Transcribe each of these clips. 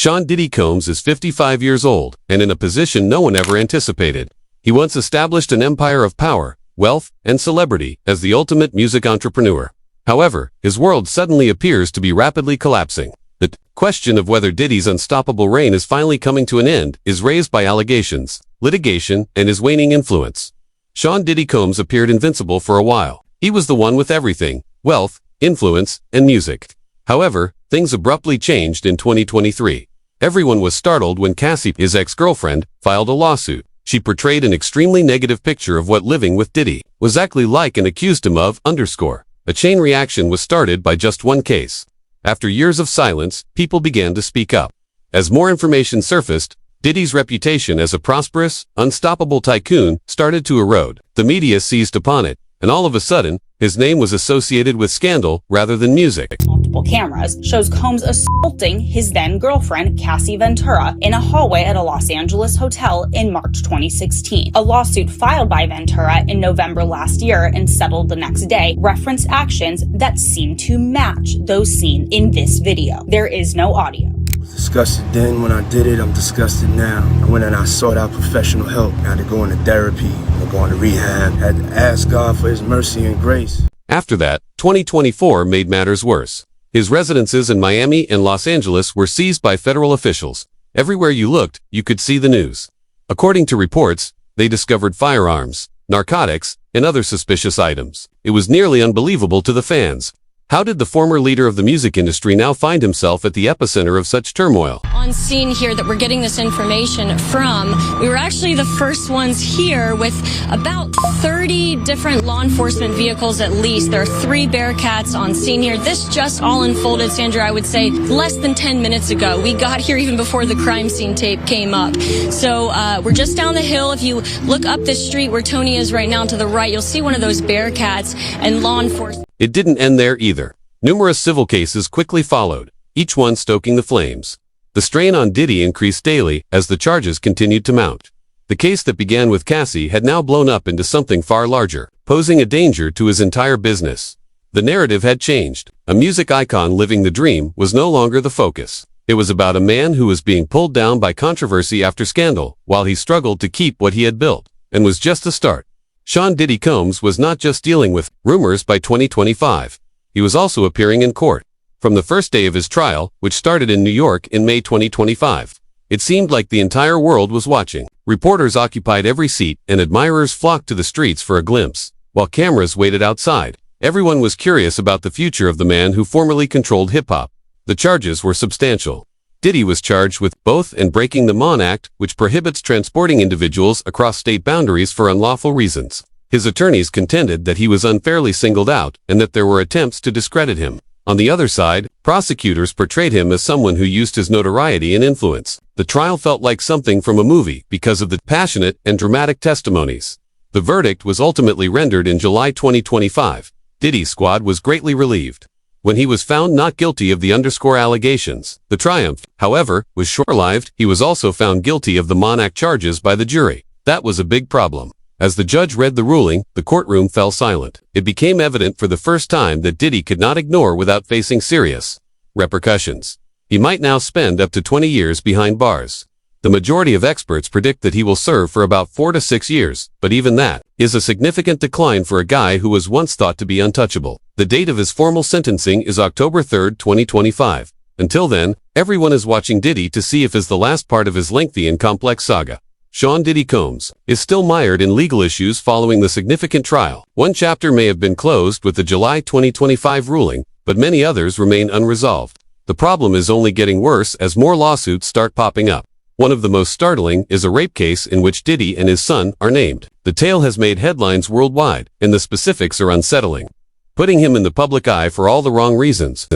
Sean Diddy Combs is 55 years old and in a position no one ever anticipated. He once established an empire of power, wealth, and celebrity as the ultimate music entrepreneur. However, his world suddenly appears to be rapidly collapsing. The question of whether Diddy's unstoppable reign is finally coming to an end is raised by allegations, litigation, and his waning influence. Sean Diddy Combs appeared invincible for a while. He was the one with everything: wealth, influence, and music. However, things abruptly changed in 2023. Everyone was startled when Cassie, his ex-girlfriend, filed a lawsuit. She portrayed an extremely negative picture of what living with Diddy was actually like and accused him of A chain reaction was started by just one case. After years of silence, people began to speak up. As more information surfaced, Diddy's reputation as a prosperous, unstoppable tycoon started to erode. The media seized upon it, and all of a sudden, his name was associated with scandal rather than music. Multiple cameras shows Combs assaulting his then-girlfriend, Cassie Ventura, in a hallway at a Los Angeles hotel in March 2016. A lawsuit filed by Ventura in November last year and settled the next day referenced actions that seem to match those seen in this video. There is no audio. Disgusted then when I did it, I'm disgusted now. I went and I sought out professional help. I had to go into therapy, going to rehab, had to ask God for his mercy and grace. After that, 2024 made matters worse. His residences in Miami and Los Angeles were seized by federal officials. Everywhere you looked, you could see the news. According to reports, they discovered firearms, narcotics, and other suspicious items. It was nearly unbelievable to the fans. How did the former leader of the music industry now find himself at the epicenter of such turmoil? On scene here that we're getting this information from, we were actually the first ones here with about 30 different law enforcement vehicles at least. There are 3 Bearcats on scene here. This just all unfolded, Sandra, I would say less than 10 minutes ago. We got here even before the crime scene tape came up. So we're just down the hill. If you look up the street where Tony is right now to the right, you'll see one of those Bearcats and law enforcement. It didn't end there either. Numerous civil cases quickly followed, each one stoking the flames. The strain on Diddy increased daily as the charges continued to mount. The case that began with Cassie had now blown up into something far larger, posing a danger to his entire business. The narrative had changed. A music icon living the dream was no longer the focus. It was about a man who was being pulled down by controversy after scandal, while he struggled to keep what he had built, and was just the start. Sean Diddy Combs was not just dealing with rumors by 2025. He was also appearing in court. From the first day of his trial, which started in New York in May 2025, it seemed like the entire world was watching. Reporters occupied every seat and admirers flocked to the streets for a glimpse, while cameras waited outside. Everyone was curious about the future of the man who formerly controlled hip-hop. The charges were substantial. Diddy was charged with both and breaking the Mon Act, which prohibits transporting individuals across state boundaries for unlawful reasons. His attorneys contended that he was unfairly singled out and that there were attempts to discredit him. On the other side, prosecutors portrayed him as someone who used his notoriety and influence. The trial felt like something from a movie because of the passionate and dramatic testimonies. The verdict was ultimately rendered in July 2025. Diddy's squad was greatly relieved when he was found not guilty of the allegations. The triumph, however, was short-lived. He was also found guilty of the Mon Act charges by the jury. That was a big problem. As the judge read the ruling, the courtroom fell silent. It became evident for the first time that Diddy could not ignore without facing serious repercussions. He might now spend up to 20 years behind bars. The majority of experts predict that he will serve for about 4 to 6 years, but even that is a significant decline for a guy who was once thought to be untouchable. The date of his formal sentencing is October 3, 2025. Until then, everyone is watching Diddy to see if is the last part of his lengthy and complex saga. Sean Diddy Combs is still mired in legal issues following the significant trial. One chapter may have been closed with the July 2025 ruling, but many others remain unresolved. The problem is only getting worse as more lawsuits start popping up. One of the most startling is a rape case in which Diddy and his son are named. The tale has made headlines worldwide, and the specifics are unsettling, putting him in the public eye for all the wrong reasons.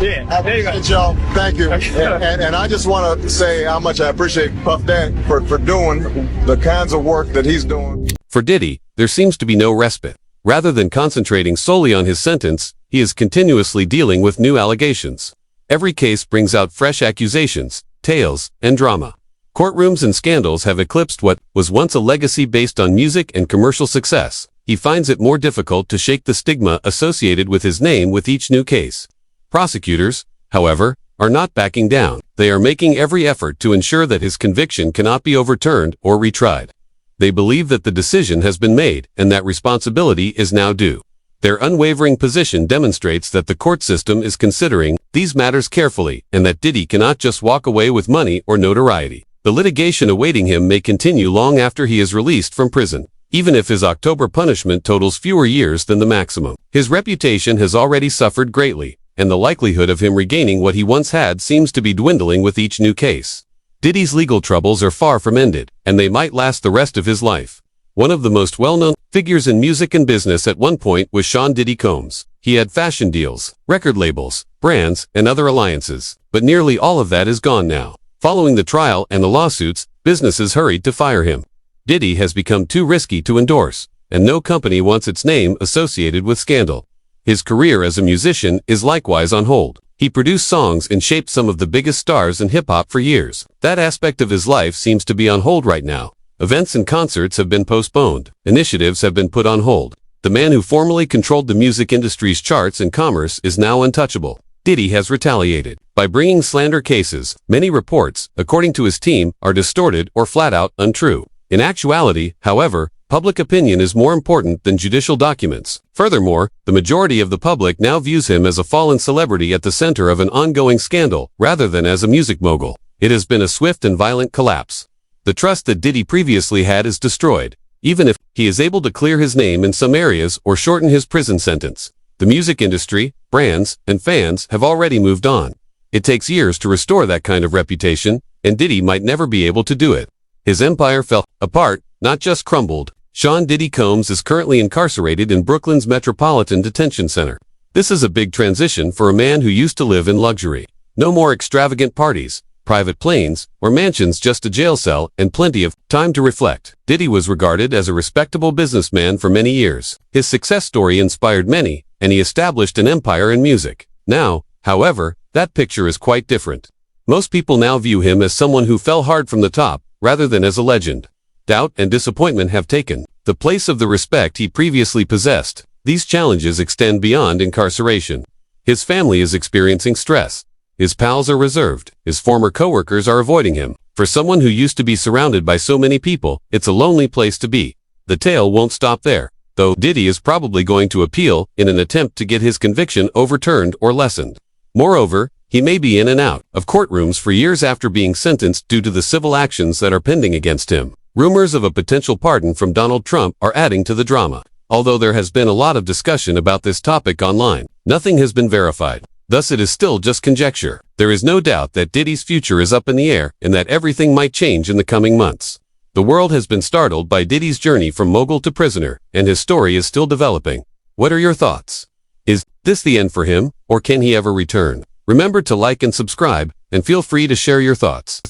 Yeah, I appreciate y'all. Thank you. And I just want to say how much I appreciate Puff Daddy for doing the kinds of work that he's doing. For Diddy, there seems to be no respite. Rather than concentrating solely on his sentence, he is continuously dealing with new allegations. Every case brings out fresh accusations, tales, and drama. Courtrooms and scandals have eclipsed what was once a legacy based on music and commercial success. He finds it more difficult to shake the stigma associated with his name with each new case. Prosecutors, however, are not backing down. They are making every effort to ensure that his conviction cannot be overturned or retried. They believe that the decision has been made and that responsibility is now due. Their unwavering position demonstrates that the court system is considering these matters carefully and that Diddy cannot just walk away with money or notoriety. The litigation awaiting him may continue long after he is released from prison, even if his October punishment totals fewer years than the maximum. His reputation has already suffered greatly, and the likelihood of him regaining what he once had seems to be dwindling with each new case. Diddy's legal troubles are far from ended, and they might last the rest of his life. One of the most well-known figures in music and business at one point was Sean Diddy Combs. He had fashion deals, record labels, brands, and other alliances, but nearly all of that is gone now. Following the trial and the lawsuits, businesses hurried to fire him. Diddy has become too risky to endorse, and no company wants its name associated with scandal. His career as a musician is likewise on hold. He produced songs and shaped some of the biggest stars in hip-hop for years. That aspect of his life seems to be on hold right now. Events and concerts have been postponed. Initiatives have been put on hold. The man who formerly controlled the music industry's charts and commerce is now untouchable. Diddy has retaliated by bringing slander cases. Many reports, according to his team, are distorted or flat-out untrue. In actuality, however, public opinion is more important than judicial documents. Furthermore, the majority of the public now views him as a fallen celebrity at the center of an ongoing scandal, rather than as a music mogul. It has been a swift and violent collapse. The trust that Diddy previously had is destroyed, even if he is able to clear his name in some areas or shorten his prison sentence. The music industry, brands, and fans have already moved on. It takes years to restore that kind of reputation, and Diddy might never be able to do it. His empire fell apart, not just crumbled. Sean Diddy Combs is currently incarcerated in Brooklyn's Metropolitan Detention Center. This is a big transition for a man who used to live in luxury. No more extravagant parties, private planes, or mansions, just a jail cell and plenty of time to reflect. Diddy was regarded as a respectable businessman for many years. His success story inspired many, and he established an empire in music. Now, however, that picture is quite different. Most people now view him as someone who fell hard from the top, rather than as a legend. Doubt and disappointment have taken the place of the respect he previously possessed. These challenges extend beyond incarceration. His family is experiencing stress. His pals are reserved. His former coworkers are avoiding him. For someone who used to be surrounded by so many people, it's a lonely place to be. The tale won't stop there, though Diddy is probably going to appeal in an attempt to get his conviction overturned or lessened. Moreover, he may be in and out of courtrooms for years after being sentenced due to the civil actions that are pending against him. Rumors of a potential pardon from Donald Trump are adding to the drama. Although there has been a lot of discussion about this topic online, nothing has been verified. Thus it is still just conjecture. There is no doubt that Diddy's future is up in the air and that everything might change in the coming months. The world has been startled by Diddy's journey from mogul to prisoner, and his story is still developing. What are your thoughts? Is this the end for him, or can he ever return? Remember to like and subscribe, and feel free to share your thoughts.